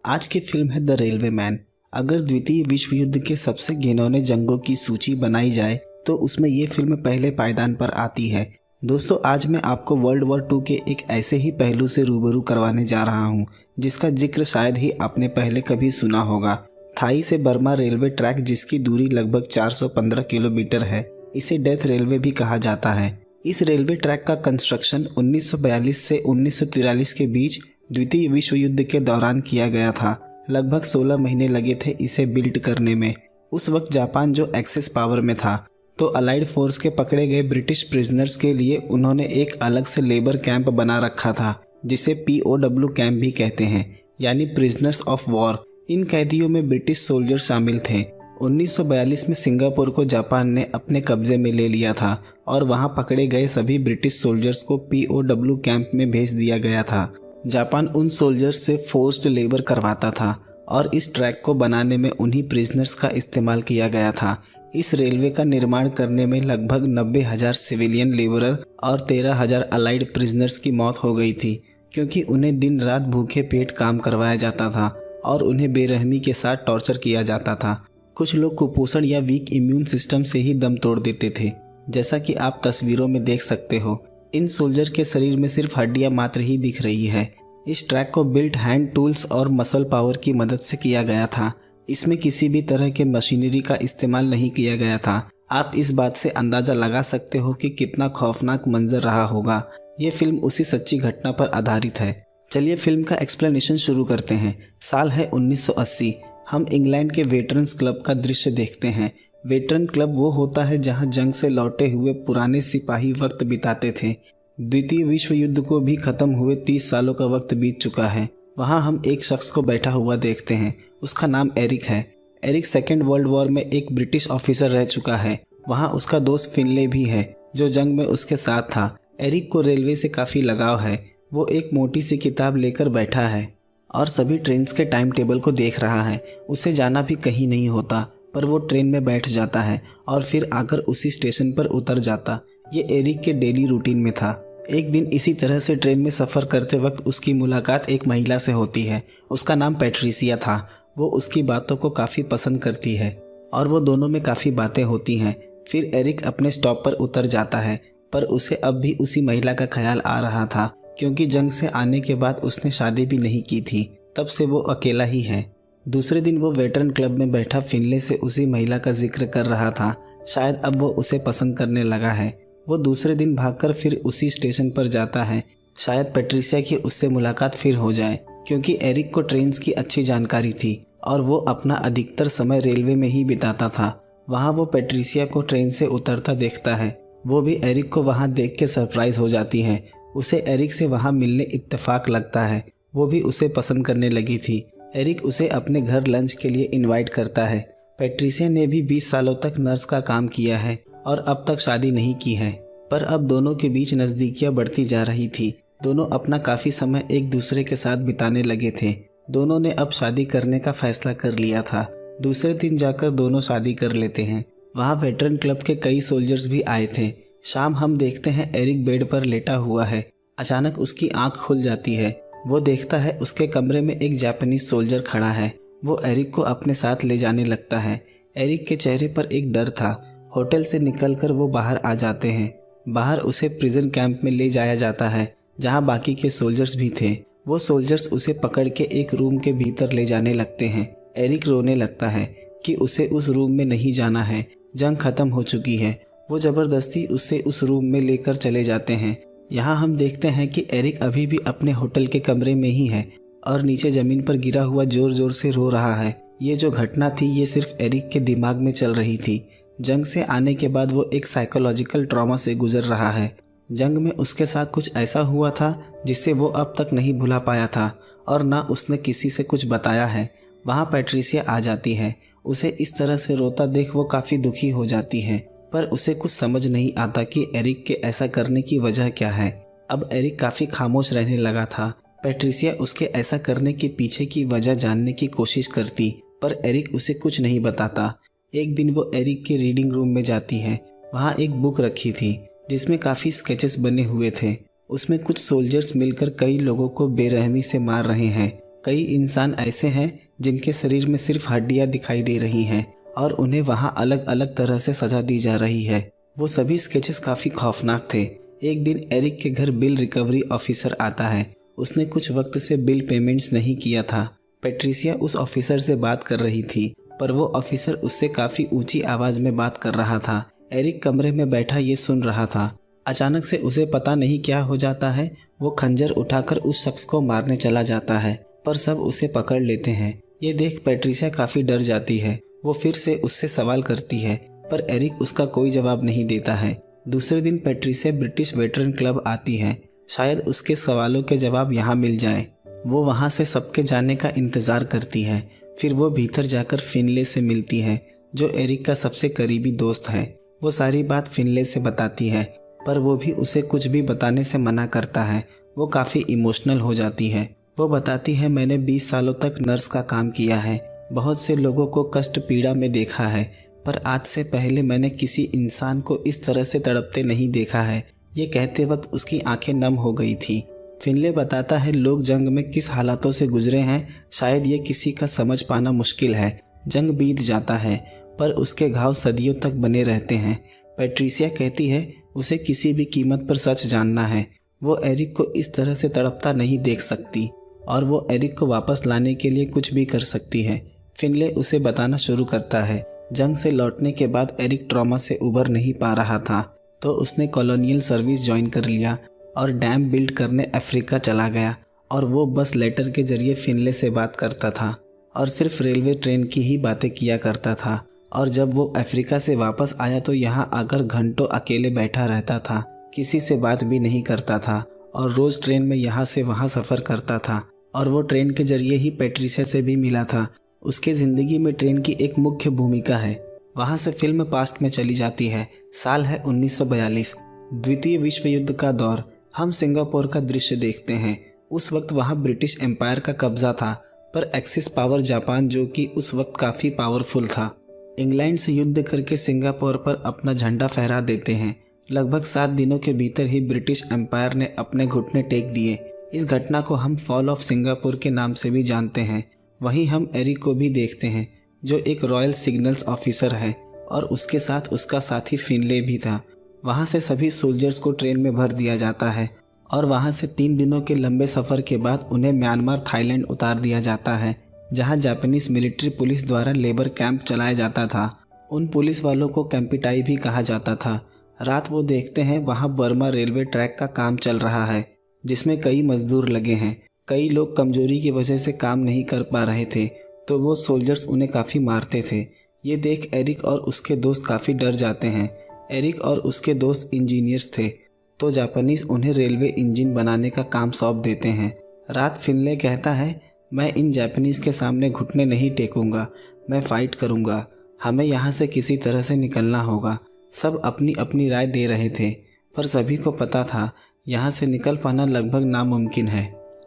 आज की फिल्म है द रेलवे मैन। अगर द्वितीय विश्व युद्ध के सबसे घिनौने जंगों की सूची बनाई जाए तो उसमें ये फिल्म पहले पायदान पर आती है। दोस्तों, आज मैं आपको वर्ल्ड वॉर 2 के एक ऐसे ही पहलू से रूबरू करवाने जा रहा हूँ जिसका जिक्र शायद ही आपने पहले कभी सुना होगा। थाई से बर्मा रेलवे ट्रैक, जिसकी दूरी लगभग 415 किलोमीटर है, इसे डेथ रेलवे भी कहा जाता है। इस रेलवे ट्रैक का कंस्ट्रक्शन 1942 से 1943 के बीच द्वितीय विश्व युद्ध के दौरान किया गया था। लगभग 16 महीने लगे थे इसे बिल्ड करने में। उस वक्त जापान जो एक्सेस पावर में था, तो अलाइड फोर्स के पकड़े गए ब्रिटिश प्रिजनर्स के लिए उन्होंने एक अलग से लेबर कैंप बना रखा था, जिसे POW कैंप भी कहते हैं, यानी प्रिजनर्स ऑफ वॉर। इन कैदियों में ब्रिटिश सोल्जर शामिल थे। 1942 में सिंगापुर को जापान ने अपने कब्जे में ले लिया था और वहां पकड़े गए सभी ब्रिटिश सोल्जर्स को POW कैंप में भेज दिया गया था। जापान उन सोल्जर्स से फोर्स्ड लेबर करवाता था और इस ट्रैक को बनाने में उन्हीं प्रिजनर्स का इस्तेमाल किया गया था। इस रेलवे का निर्माण करने में लगभग 90,000 सिविलियन लेबरर और 13,000 अलाइड प्रिजनर्स की मौत हो गई थी, क्योंकि उन्हें दिन रात भूखे पेट काम करवाया जाता था और उन्हें बेरहमी के साथ टॉर्चर किया जाता था। कुछ लोग कुपोषण या वीक इम्यून सिस्टम से ही दम तोड़ देते थे, जैसा कि आप तस्वीरों में देख सकते हो। इन सोल्जर के शरीर में सिर्फ हड्डियां मात्र ही दिख रही है। इस ट्रैक को बिल्ट हैंड टूल्स और मसल पावर की मदद से किया गया था। इसमें किसी भी तरह के मशीनरी का इस्तेमाल नहीं किया गया था। आप इस बात से अंदाज़ा लगा सकते हो कि कितना खौफनाक मंजर रहा होगा। ये फिल्म उसी सच्ची घटना पर आधारित है। चलिए फिल्म का एक्सप्लेनेशन शुरू करते हैं। साल है 1980। हम इंग्लैंड के वेटरन्स क्लब का दृश्य देखते हैं। वेटरन क्लब वो होता है जहां जंग से लौटे हुए पुराने सिपाही वक्त बिताते थे। द्वितीय विश्व युद्ध को भी खत्म हुए 30 सालों का वक्त बीत चुका है। वहां हम एक शख्स को बैठा हुआ देखते हैं। उसका नाम एरिक है। एरिक सेकेंड वर्ल्ड वॉर में एक ब्रिटिश ऑफिसर रह चुका है। वहां उसका दोस्त फिनले भी है, जो जंग में उसके साथ था। एरिक को रेलवे से काफ़ी लगाव है। वो एक मोटी सी किताब लेकर बैठा है और सभी ट्रेन्स के टाइम टेबल को देख रहा है। उसे जाना भी कहीं नहीं होता, पर वो ट्रेन में बैठ जाता है और फिर आकर उसी स्टेशन पर उतर जाता। ये एरिक के डेली रूटीन में था। एक दिन इसी तरह से ट्रेन में सफ़र करते वक्त उसकी मुलाकात एक महिला से होती है। उसका नाम पैट्रिसिया था। वो उसकी बातों को काफ़ी पसंद करती है और वो दोनों में काफ़ी बातें होती हैं। फिर एरिक अपने स्टॉप पर उतर जाता है, पर उसे अब भी उसी महिला का ख्याल आ रहा था, क्योंकि जंग से आने के बाद उसने शादी भी नहीं की थी। तब से वो अकेला ही है। दूसरे दिन वो वेटरन क्लब में बैठा फिनले से उसी महिला का जिक्र कर रहा था। शायद अब वो उसे पसंद करने लगा है। वो दूसरे दिन भागकर फिर उसी स्टेशन पर जाता है। शायद पैट्रिसिया की उससे मुलाकात फिर हो जाए, क्योंकि एरिक को ट्रेन्स की अच्छी जानकारी थी और वो अपना अधिकतर समय रेलवे में ही बिताता था। वहाँ वो पैट्रिसिया को ट्रेन से उतरता देखता है। वो भी एरिक को वहाँ देख के सरप्राइज हो जाती है। उसे एरिक से वहाँ मिलने इत्तेफाक लगता है। वो भी उसे पसंद करने लगी थी। एरिक उसे अपने घर लंच के लिए इनवाइट करता है। पैट्रिसिया ने भी 20 सालों तक नर्स का काम किया है और अब तक शादी नहीं की है, पर अब दोनों के बीच नज़दीकियां बढ़ती जा रही थी। दोनों अपना काफ़ी समय एक दूसरे के साथ बिताने लगे थे। दोनों ने अब शादी करने का फैसला कर लिया था। दूसरे दिन जाकर दोनों शादी कर लेते हैं। वहाँ वेटरन क्लब के कई सोल्जर्स भी आए थे। शाम हम देखते हैं एरिक बेड पर लेटा हुआ है। अचानक उसकी आँख खुल जाती है। वो देखता है उसके कमरे में एक जापानीज सोल्जर खड़ा है। वो एरिक को अपने साथ ले जाने लगता है। एरिक के चेहरे पर एक डर था। होटल से निकलकर वो बाहर आ जाते हैं। बाहर उसे प्रिजन कैंप में ले जाया जाता है, जहां बाकी के सोल्जर्स भी थे। वो सोल्जर्स उसे पकड़ के एक रूम के भीतर ले जाने लगते हैं। एरिक रोने लगता है कि उसे उस रूम में नहीं जाना है, जंग खत्म हो चुकी है। वो ज़बरदस्ती उसे उस रूम में लेकर चले जाते हैं। यहाँ हम देखते हैं कि एरिक अभी भी अपने होटल के कमरे में ही है और नीचे ज़मीन पर गिरा हुआ ज़ोर ज़ोर से रो रहा है। ये जो घटना थी, ये सिर्फ एरिक के दिमाग में चल रही थी। जंग से आने के बाद वो एक साइकोलॉजिकल ट्रॉमा से गुजर रहा है। जंग में उसके साथ कुछ ऐसा हुआ था जिसे वो अब तक नहीं भुला पाया था और ना उसने किसी से कुछ बताया है। वहाँ पैट्रिसिया आ जाती है। उसे इस तरह से रोता देख वो काफ़ी दुखी हो जाती है, पर उसे कुछ समझ नहीं आता कि एरिक के ऐसा करने की वजह क्या है। अब एरिक काफ़ी खामोश रहने लगा था। पैट्रिसिया उसके ऐसा करने के पीछे की वजह जानने की कोशिश करती, पर एरिक उसे कुछ नहीं बताता। एक दिन वो एरिक के रीडिंग रूम में जाती है। वहाँ एक बुक रखी थी जिसमें काफ़ी स्केचेस बने हुए थे। उसमें कुछ सोल्जर्स मिलकर कई लोगों को बेरहमी से मार रहे हैं। कई इंसान ऐसे हैं जिनके शरीर में सिर्फ हड्डियां दिखाई दे रही हैं और उन्हें वहां अलग अलग तरह से सजा दी जा रही है। वो सभी स्केचेस काफ़ी खौफनाक थे। एक दिन एरिक के घर बिल रिकवरी ऑफिसर आता है। उसने कुछ वक्त से बिल पेमेंट्स नहीं किया था। पैट्रिसिया उस ऑफिसर से बात कर रही थी, पर वो ऑफिसर उससे काफ़ी ऊंची आवाज़ में बात कर रहा था। एरिक कमरे में बैठा ये सुन रहा था। अचानक से उसे पता नहीं क्या हो जाता है। वो खंजर उठाकर उस शख्स को मारने चला जाता है, पर सब उसे पकड़ लेते हैं। ये देख पैट्रिसिया काफ़ी डर जाती है। वो फिर से उससे सवाल करती है, पर एरिक उसका कोई जवाब नहीं देता है। दूसरे दिन पैट्रिसिया ब्रिटिश वेटरन क्लब आती है। शायद उसके सवालों के जवाब यहाँ मिल जाए। वो वहाँ से सबके जाने का इंतज़ार करती है। फिर वो भीतर जाकर फिनले से मिलती है, जो एरिक का सबसे करीबी दोस्त है। वो सारी बात फिनले से बताती है, पर वो भी उसे कुछ भी बताने से मना करता है। वो काफ़ी इमोशनल हो जाती है। वो बताती है, मैंने 20 सालों तक नर्स का काम किया है, बहुत से लोगों को कष्ट पीड़ा में देखा है, पर आज से पहले मैंने किसी इंसान को इस तरह से तड़पते नहीं देखा है। ये कहते वक्त उसकी आंखें नम हो गई थी। फिनले बताता है, लोग जंग में किस हालातों से गुजरे हैं शायद ये किसी का समझ पाना मुश्किल है। जंग बीत जाता है, पर उसके घाव सदियों तक बने रहते हैं। पैट्रिसिया कहती है, उसे किसी भी कीमत पर सच जानना है। वो एरिक को इस तरह से तड़पता नहीं देख सकती और वो एरिक को वापस लाने के लिए कुछ भी कर सकती है। फिनले उसे बताना शुरू करता है, जंग से लौटने के बाद एरिक ट्रॉमा से उबर नहीं पा रहा था, तो उसने कॉलोनियल सर्विस ज्वाइन कर लिया और डैम बिल्ड करने अफ्रीका चला गया। और वो बस लेटर के जरिए फिनले से बात करता था और सिर्फ रेलवे ट्रेन की ही बातें किया करता था। और जब वो अफ्रीका से वापस आया तो यहाँ आकर घंटों अकेले बैठा रहता था, किसी से बात भी नहीं करता था और रोज़ ट्रेन में यहाँ से वहाँ सफ़र करता था। और वो ट्रेन के जरिए ही पैट्रिसिया से भी मिला था। उसके ज़िंदगी में ट्रेन की एक मुख्य भूमिका है। वहाँ से फिल्म पास्ट में चली जाती है। साल है 1942, द्वितीय विश्व युद्ध का दौर। हम सिंगापुर का दृश्य देखते हैं। उस वक्त वहाँ ब्रिटिश एम्पायर का कब्जा था, पर एक्सिस पावर जापान, जो कि उस वक्त काफ़ी पावरफुल था, इंग्लैंड से युद्ध करके सिंगापुर पर अपना झंडा फहरा देते हैं। लगभग 7 दिनों के भीतर ही ब्रिटिश एम्पायर ने अपने घुटने टेक दिए। इस घटना को हम फॉल ऑफ सिंगापुर के नाम से भी जानते हैं। वहीं हम एरिक को भी देखते हैं, जो एक रॉयल सिग्नल्स ऑफिसर है, और उसके साथ उसका साथी फिनले भी था। वहाँ से सभी सोल्जर्स को ट्रेन में भर दिया जाता है और वहाँ से 3 दिनों के लंबे सफ़र के बाद उन्हें म्यांमार थाईलैंड उतार दिया जाता है, जहाँ जापानीज़ मिलिट्री पुलिस द्वारा लेबर कैंप चलाया जाता था। उन पुलिस वालों को कैंपिटाई भी कहा जाता था। रात वो देखते हैं वहाँ बर्मा रेलवे ट्रैक का काम चल रहा है, जिसमें कई मजदूर लगे हैं। कई लोग कमजोरी की वजह से काम नहीं कर पा रहे थे, तो वो सोल्जर्स उन्हें काफ़ी मारते थे। ये देख एरिक और उसके दोस्त काफ़ी डर जाते हैं। एरिक और उसके दोस्त इंजीनियर्स थे, तो जापानीज़ उन्हें रेलवे इंजन बनाने का काम सौंप देते हैं। रात फिनले कहता है, मैं इन जापानीज़ के सामने घुटने नहीं टेकूंगा, मैं फ़ाइट करूंगा। हमें यहाँ से किसी तरह से निकलना होगा। सब अपनी अपनी राय दे रहे थे, पर सभी को पता था यहाँ से निकल पाना लगभग नामुमकिन है।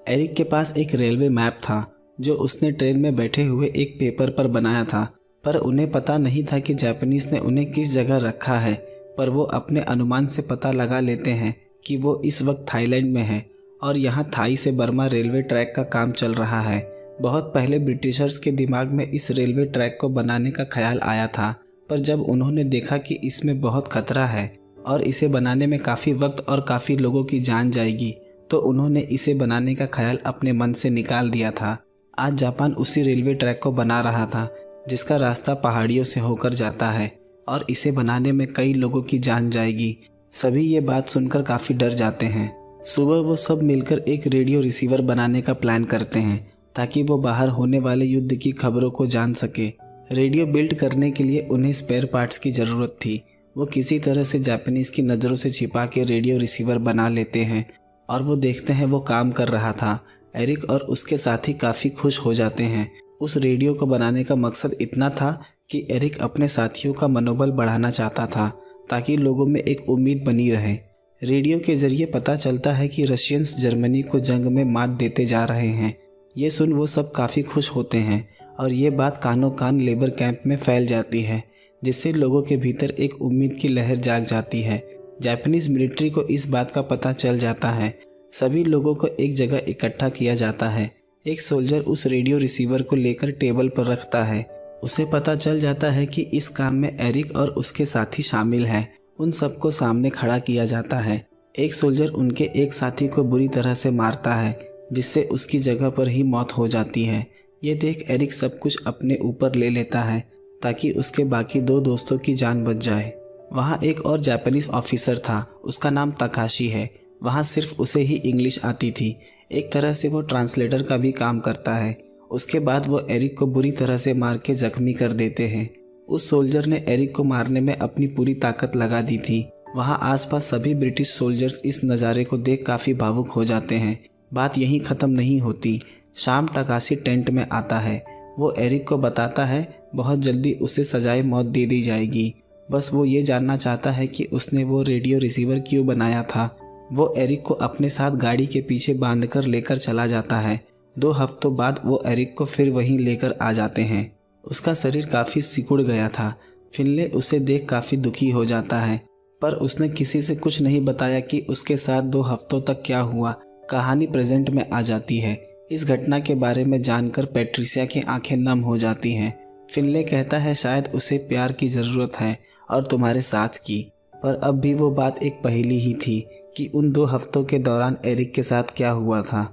एरिक के पास एक रेलवे मैप था, जो उसने ट्रेन में बैठे हुए एक पेपर पर बनाया था, पर उन्हें पता नहीं था कि जापानीज़ ने उन्हें किस जगह रखा है। पर वो अपने अनुमान से पता लगा लेते हैं कि वो इस वक्त थाईलैंड में है और यहाँ थाई से बर्मा रेलवे ट्रैक का काम चल रहा है। बहुत पहले ब्रिटिशर्स के दिमाग में इस रेलवे ट्रैक को बनाने का ख्याल आया था, पर जब उन्होंने देखा कि इसमें बहुत खतरा है और इसे बनाने में काफ़ी वक्त और काफ़ी लोगों की जान जाएगी, तो उन्होंने इसे बनाने का ख्याल अपने मन से निकाल दिया था। आज जापान उसी रेलवे ट्रैक को बना रहा था, जिसका रास्ता पहाड़ियों से होकर जाता है और इसे बनाने में कई लोगों की जान जाएगी। सभी ये बात सुनकर काफ़ी डर जाते हैं। सुबह वो सब मिलकर एक रेडियो रिसीवर बनाने का प्लान करते हैं, ताकि वो बाहर होने वाले युद्ध की खबरों को जान सके। रेडियो बिल्ड करने के लिए उन्हें स्पेयर पार्ट्स की ज़रूरत थी। वो किसी तरह से जापानीज़ की नज़रों से छिपा के रेडियो रिसीवर बना लेते हैं और वो देखते हैं वो काम कर रहा था। एरिक और उसके साथी काफ़ी खुश हो जाते हैं। उस रेडियो को बनाने का मकसद इतना था कि एरिक अपने साथियों का मनोबल बढ़ाना चाहता था, ताकि लोगों में एक उम्मीद बनी रहे। रेडियो के ज़रिए पता चलता है कि रशियंस जर्मनी को जंग में मात देते जा रहे हैं। ये सुन वो सब काफ़ी खुश होते हैं और ये बात कानों कान लेबर कैंप में फैल जाती है, जिससे लोगों के भीतर एक उम्मीद की लहर जाग जाती है। जापानीज़ मिलिट्री को इस बात का पता चल जाता है। सभी लोगों को एक जगह इकट्ठा किया जाता है। एक सोल्जर उस रेडियो रिसीवर को लेकर टेबल पर रखता है। उसे पता चल जाता है कि इस काम में एरिक और उसके साथी शामिल हैं। उन सबको सामने खड़ा किया जाता है। एक सोल्जर उनके एक साथी को बुरी तरह से मारता है, जिससे उसकी जगह पर ही मौत हो जाती है। ये देख एरिक सब कुछ अपने ऊपर ले लेता है ताकि उसके बाकी 2 दोस्तों की जान बच जाए। वहाँ एक और जापानीज ऑफिसर था, उसका नाम तकाशी है। वहाँ सिर्फ उसे ही इंग्लिश आती थी। एक तरह से वो ट्रांसलेटर का भी काम करता है। उसके बाद वो एरिक को बुरी तरह से मार के जख्मी कर देते हैं। उस सोल्जर ने एरिक को मारने में अपनी पूरी ताकत लगा दी थी। वहाँ आसपास सभी ब्रिटिश सोल्जर्स इस नज़ारे को देख काफ़ी भावुक हो जाते हैं। बात यहीं ख़त्म नहीं होती। शाम तकाशी टेंट में आता है। वो एरिक को बताता है बहुत जल्दी उसे सजाए मौत दे दी जाएगी। बस वो ये जानना चाहता है कि उसने वो रेडियो रिसीवर क्यों बनाया था। वो एरिक को अपने साथ गाड़ी के पीछे बांधकर लेकर चला जाता है। 2 हफ्तों बाद वो एरिक को फिर वहीं लेकर आ जाते हैं। उसका शरीर काफ़ी सिकुड़ गया था। फिनले उसे देख काफ़ी दुखी हो जाता है, पर उसने किसी से कुछ नहीं बताया कि उसके साथ 2 हफ्तों तक क्या हुआ। कहानी प्रेजेंट में आ जाती है। इस घटना के बारे में जानकर पैट्रिसिया की आंखें नम हो जाती हैं। फिनले कहता है शायद उसे प्यार की ज़रूरत है और तुम्हारे साथ की, पर अब भी वो बात एक पहेली ही थी कि उन 2 हफ्तों के दौरान एरिक के साथ क्या हुआ था।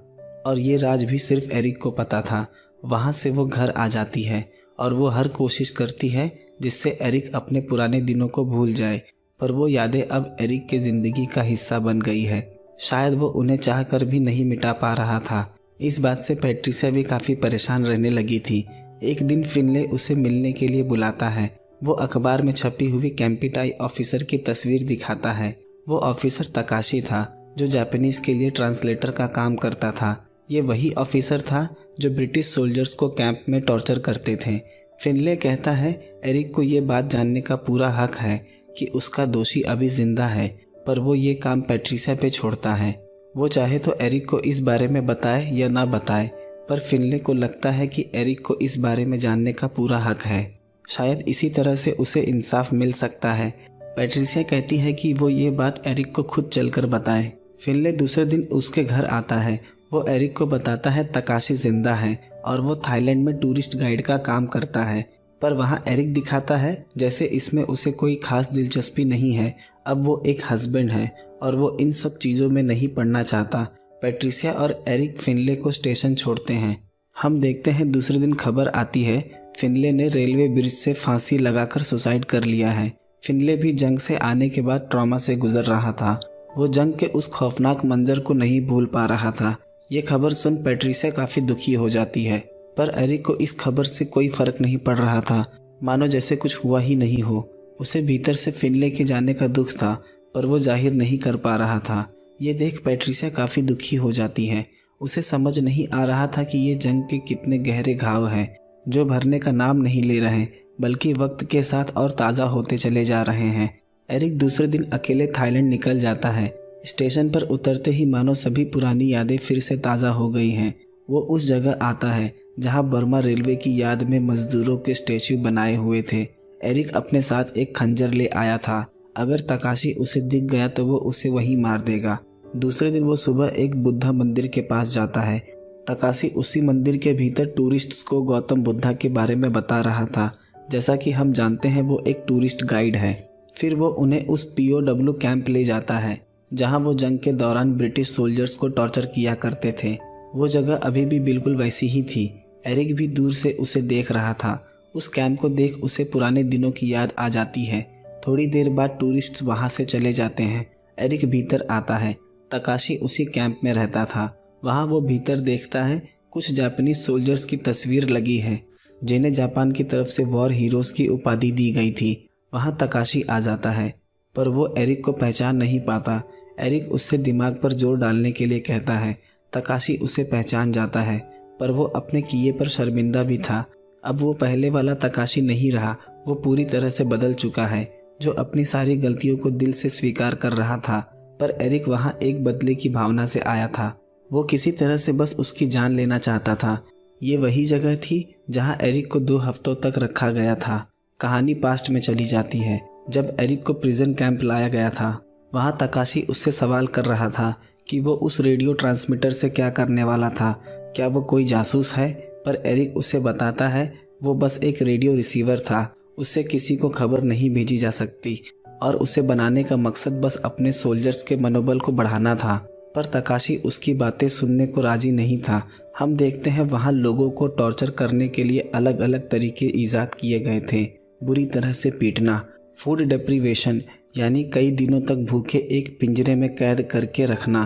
और ये राज भी सिर्फ एरिक को पता था। वहाँ से वो घर आ जाती है और वो हर कोशिश करती है जिससे एरिक अपने पुराने दिनों को भूल जाए, पर वो यादें अब एरिक के ज़िंदगी का हिस्सा बन गई है। शायद वो उन्हें चाह कर भी नहीं मिटा पा रहा था। इस बात से पैट्रिसिया भी काफ़ी परेशान रहने लगी थी। एक दिन फिनले उसे मिलने के लिए बुलाता है। वो अखबार में छपी हुई कैंपिटाई ऑफिसर की तस्वीर दिखाता है। वो ऑफिसर तकाशी था जो जापानीज के लिए ट्रांसलेटर का काम करता था। ये वही ऑफिसर था जो ब्रिटिश सोल्जर्स को कैंप में टॉर्चर करते थे। फिनले कहता है एरिक को ये बात जानने का पूरा हक है कि उसका दोषी अभी जिंदा है, पर वो ये काम पैट्रिसिया पे छोड़ता है। वो चाहे तो एरिक को इस बारे में बताए या ना बताए, पर फिनले को लगता है कि एरिक को इस बारे में जानने का पूरा हक है। शायद इसी तरह से उसे इंसाफ मिल सकता है। पैट्रिसिया कहती है कि वो ये बात एरिक को खुद चलकर बताए। फिनले दूसरे दिन उसके घर आता है। वो एरिक को बताता है तकाशी जिंदा है और वो थाईलैंड में टूरिस्ट गाइड का काम करता है, पर वहाँ एरिक दिखाता है जैसे इसमें उसे कोई खास दिलचस्पी नहीं है। अब वो एक हस्बैंड है और वो इन सब चीज़ों में नहीं पड़ना चाहता। पैट्रिसिया और एरिक फिनले को स्टेशन छोड़ते हैं। हम देखते हैं दूसरे दिन खबर आती है फिनले ने रेलवे ब्रिज से फांसी लगाकर सुसाइड कर लिया है। फिनले भी जंग से आने के बाद ट्रॉमा से गुजर रहा था। वो जंग के उस खौफनाक मंजर को नहीं भूल पा रहा था। ये खबर सुन पैट्रिसिया काफ़ी दुखी हो जाती है, पर एरिक को इस खबर से कोई फ़र्क नहीं पड़ रहा था, मानो जैसे कुछ हुआ ही नहीं हो। उसे भीतर से फिनले के जाने का दुख था, पर वो जाहिर नहीं कर पा रहा था। ये देख पैट्रिसिया काफ़ी दुखी हो जाती है। उसे समझ नहीं आ रहा था कि ये जंग के कितने गहरे घाव हैं जो भरने का नाम नहीं ले रहे, बल्कि वक्त के साथ और ताज़ा होते चले जा रहे हैं। एरिक दूसरे दिन अकेले थाईलैंड निकल जाता है। स्टेशन पर उतरते ही मानो सभी पुरानी यादें फिर से ताज़ा हो गई हैं। वो उस जगह आता है जहां बर्मा रेलवे की याद में मजदूरों के स्टैच्यू बनाए हुए थे। एरिक अपने साथ एक खंजर ले आया था। अगर तकाशी उसे दिख गया तो वो उसे वहीं मार देगा। दूसरे दिन वो सुबह एक बुद्धा मंदिर के पास जाता है। तकाशी उसी मंदिर के भीतर टूरिस्ट्स को गौतम बुद्धा के बारे में बता रहा था। जैसा कि हम जानते हैं वो एक टूरिस्ट गाइड है। फिर वो उन्हें उस POW कैंप ले जाता है जहां वो जंग के दौरान ब्रिटिश सोल्जर्स को टॉर्चर किया करते थे। वो जगह अभी भी बिल्कुल वैसी ही थी। एरिक भी दूर से उसे देख रहा था। उस कैंप को देख उसे पुराने दिनों की याद आ जाती है। थोड़ी देर बाद टूरिस्ट्स वहां से चले जाते हैं। एरिक भीतर आता है। तकाशी उसी कैंप में रहता था। वहाँ वो भीतर देखता है कुछ जापानीज सोल्जर्स की तस्वीर लगी है जिन्हें जापान की तरफ से वॉर हीरोज़ की उपाधि दी गई थी। वहाँ तकाशी आ जाता है, पर वो एरिक को पहचान नहीं पाता। एरिक उससे दिमाग पर जोर डालने के लिए कहता है। तकाशी उसे पहचान जाता है, पर वो अपने किए पर शर्मिंदा भी था। अब वो पहले वाला तकाशी नहीं रहा। वो पूरी तरह से बदल चुका है, जो अपनी सारी गलतियों को दिल से स्वीकार कर रहा था। पर एरिक वहाँ एक बदले की भावना से आया था। वो किसी तरह से बस उसकी जान लेना चाहता था। ये वही जगह थी जहाँ एरिक को 2 हफ्तों तक रखा गया था। कहानी पास्ट में चली जाती है, जब एरिक को प्रिजन कैंप लाया गया था। वहाँ तकाशी उससे सवाल कर रहा था कि वो उस रेडियो ट्रांसमीटर से क्या करने वाला था क्या वो कोई जासूस है, पर एरिक उसे बताता है वो बस एक रेडियो रिसीवर था, उससे किसी को खबर नहीं भेजी जा सकती और उसे बनाने का मकसद बस अपने सोल्जर्स के मनोबल को बढ़ाना था। पर तकाशी उसकी बातें सुनने को राजी नहीं था। हम देखते हैं वहाँ लोगों को टॉर्चर करने के लिए अलग अलग तरीके ईजाद किए गए थे। बुरी तरह से पीटना, फूड डेप्रीवेशन यानी कई दिनों तक भूखे एक पिंजरे में कैद करके रखना,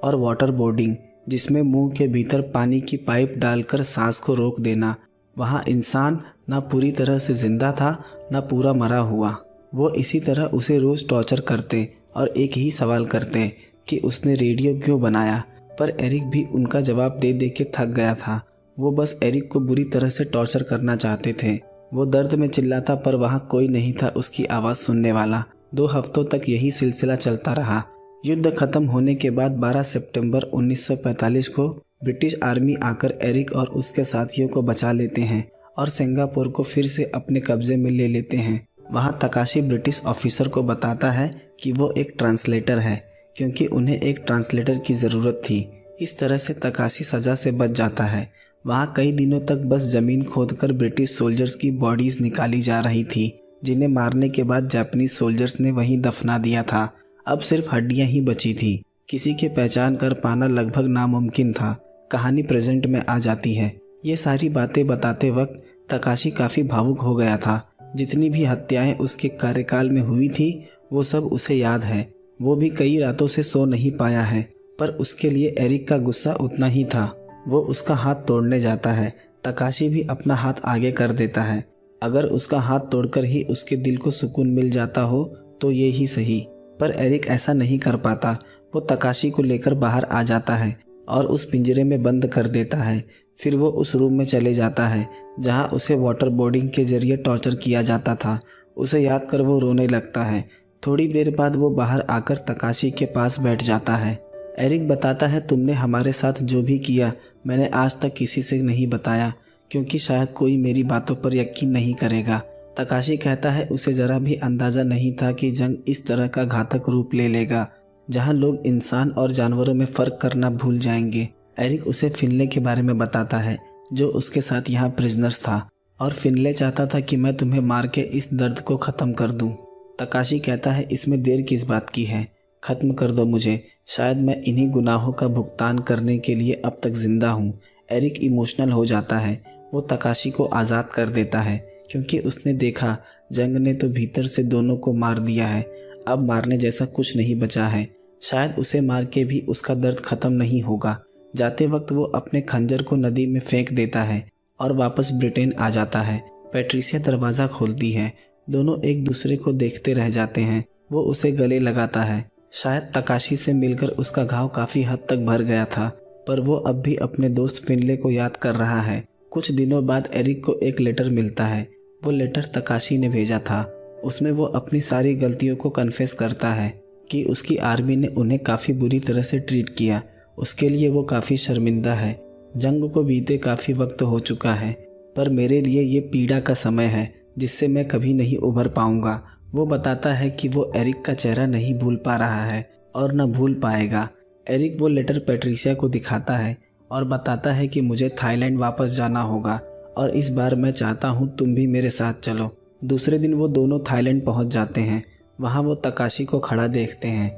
और वाटर बोर्डिंग जिसमें मुंह के भीतर पानी की पाइप डालकर सांस को रोक देना। वहाँ इंसान ना पूरी तरह से जिंदा था ना पूरा मरा हुआ। वो इसी तरह उसे रोज़ टॉर्चर करते और एक ही सवाल करते कि उसने रेडियो क्यों बनाया। पर एरिक भी उनका जवाब दे दे के थक गया था। वो बस एरिक को बुरी तरह से टॉर्चर करना चाहते थे। वो दर्द में चिल्लाता पर वहाँ कोई नहीं था उसकी आवाज़ सुनने वाला। 2 हफ्तों तक यही सिलसिला चलता रहा। युद्ध खत्म होने के बाद 12 सितंबर 1945 को ब्रिटिश आर्मी आकर एरिक और उसके साथियों को बचा लेते हैं और सिंगापुर को फिर से अपने कब्जे में ले लेते हैं। वहाँ तकाशी ब्रिटिश ऑफिसर को बताता है कि वो एक ट्रांसलेटर है, क्योंकि उन्हें एक ट्रांसलेटर की ज़रूरत थी। इस तरह से तकाशी सज़ा से बच जाता है। वहाँ कई दिनों तक बस ज़मीन खोदकर ब्रिटिश सोल्जर्स की बॉडीज़ निकाली जा रही थी, जिन्हें मारने के बाद जापानीज़ सोल्जर्स ने वहीं दफना दिया था। अब सिर्फ हड्डियाँ ही बची थी। किसी के पहचान कर पाना लगभग नामुमकिन था। कहानी प्रेजेंट में आ जाती है। ये सारी बातें बताते वक्त तकाशी काफ़ी भावुक हो गया था। जितनी भी हत्याएं उसके कार्यकाल में हुई थी वो सब उसे याद है। वो भी कई रातों से सो नहीं पाया है, पर उसके लिए एरिक का गुस्सा उतना ही था। वो उसका हाथ तोड़ने जाता है। तकाशी भी अपना हाथ आगे कर देता है। अगर उसका हाथ तोड़कर ही उसके दिल को सुकून मिल जाता हो तो ये ही सही, पर एरिक ऐसा नहीं कर पाता। वो तकाशी को लेकर बाहर आ जाता है और उस पिंजरे में बंद कर देता है। फिर वो उस रूम में चले जाता है जहाँ उसे वाटर बोर्डिंग के जरिए टॉर्चर किया जाता था। उसे याद कर वो रोने लगता है। थोड़ी देर बाद वो बाहर आकर तकाशी के पास बैठ जाता है। एरिक बताता है, तुमने हमारे साथ जो भी किया मैंने आज तक किसी से नहीं बताया, क्योंकि शायद कोई मेरी बातों पर यकीन नहीं करेगा। तकाशी कहता है उसे ज़रा भी अंदाज़ा नहीं था कि जंग इस तरह का घातक रूप ले लेगा, जहाँ लोग इंसान और जानवरों में फ़र्क करना भूल जाएंगे। एरिक उसे फिनले के बारे में बताता है, जो उसके साथ यहाँ प्रिजनर्स था, और फिनले चाहता था कि मैं तुम्हें मार के इस दर्द को ख़त्म कर दूँ। तकाशी कहता है, इसमें देर किस बात की है, ख़त्म कर दो मुझे, शायद मैं इन्हीं गुनाहों का भुगतान करने के लिए अब तक ज़िंदा हूँ। एरिक इमोशनल हो जाता है। वो तकाशी को आज़ाद कर देता है, क्योंकि उसने देखा जंग ने तो भीतर से दोनों को मार दिया है। अब मारने जैसा कुछ नहीं बचा है। शायद उसे मार के भी उसका दर्द ख़त्म नहीं होगा। जाते वक्त वो अपने खंजर को नदी में फेंक देता है और वापस ब्रिटेन आ जाता है। पैट्रिसिया दरवाज़ा खोलती है। दोनों एक दूसरे को देखते रह जाते हैं। वो उसे गले लगाता है। शायद तकाशी से मिलकर उसका घाव काफ़ी हद तक भर गया था, पर वो अब भी अपने दोस्त फिनले को याद कर रहा है। कुछ दिनों बाद एरिक को एक लेटर मिलता है। वो लेटर तकाशी ने भेजा था। उसमें वो अपनी सारी गलतियों को कन्फेस करता है कि उसकी आर्मी ने उन्हें काफ़ी बुरी तरह से ट्रीट किया। उसके लिए वो काफ़ी शर्मिंदा है। जंग को बीते काफ़ी वक्त हो चुका है, पर मेरे लिए ये पीड़ा का समय है जिससे मैं कभी नहीं उभर पाऊंगा। वो बताता है कि वो एरिक का चेहरा नहीं भूल पा रहा है और न भूल पाएगा। एरिक वो लेटर पैट्रिसिया को दिखाता है और बताता है कि मुझे थाईलैंड वापस जाना होगा और इस बार मैं चाहता हूँ तुम भी मेरे साथ चलो। दूसरे दिन वो दोनों थाईलैंड पहुँच जाते हैं। वहाँ वो तकाशी को खड़ा देखते हैं।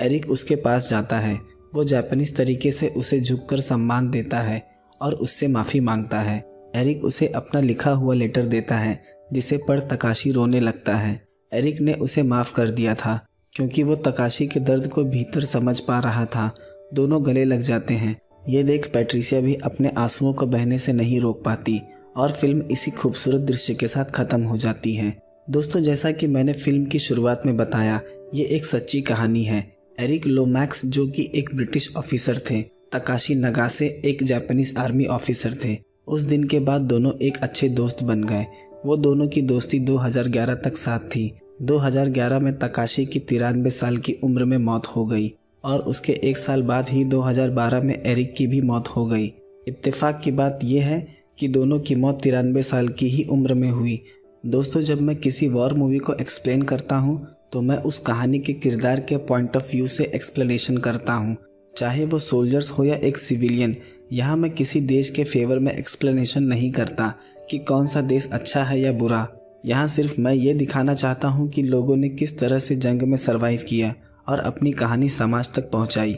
एरिक उसके पास जाता है। वो जापानीज़ तरीके से उसे झुककर सम्मान देता है और उससे माफ़ी मांगता है। एरिक उसे अपना लिखा हुआ लेटर देता है, जिसे पढ़ तकाशी रोने लगता है। एरिक ने उसे माफ़ कर दिया था, क्योंकि वो तकाशी के दर्द को भीतर समझ पा रहा था। दोनों गले लग जाते हैं। ये देख पैट्रिसिया भी अपने आंसुओं को बहने से नहीं रोक पाती और फिल्म इसी खूबसूरत दृश्य के साथ ख़त्म हो जाती है। दोस्तों, जैसा कि मैंने फिल्म की शुरुआत में बताया, ये एक सच्ची कहानी है। एरिक लोमैक्स, जो कि एक ब्रिटिश ऑफिसर थे, तकाशी नगासे एक जापानीज़ आर्मी ऑफिसर थे। उस दिन के बाद दोनों एक अच्छे दोस्त बन गए। वो दोनों की दोस्ती 2011 तक साथ थी। 2011 में तकाशी की 93 साल की उम्र में मौत हो गई और उसके 1 साल बाद ही 2012 में एरिक की भी मौत हो गई। इत्तेफाक की बात यह है कि दोनों की मौत 93 साल की ही उम्र में हुई। दोस्तों, जब मैं किसी वॉर मूवी को एक्सप्लेन करता हूँ तो मैं उस कहानी के किरदार के पॉइंट ऑफ व्यू से एक्सप्लेनेशन करता हूँ, चाहे वो सोल्जर्स हो या एक सिविलियन यहाँ मैं किसी देश के फेवर में एक्सप्लेनेशन नहीं करता कि कौन सा देश अच्छा है या बुरा। यहाँ सिर्फ मैं ये दिखाना चाहता हूँ कि लोगों ने किस तरह से जंग में सरवाइव किया और अपनी कहानी समाज तक पहुँचाई,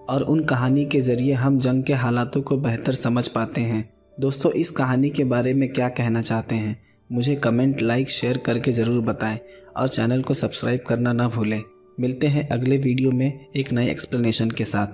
और उन कहानी के ज़रिए हम जंग के हालातों को बेहतर समझ पाते हैं। दोस्तों, इस कहानी के बारे में क्या कहना चाहते हैं मुझे कमेंट, लाइक, शेयर करके ज़रूर बताएं और चैनल को सब्सक्राइब करना ना भूलें। मिलते हैं अगले वीडियो में एक नए एक्सप्लेनेशन के साथ।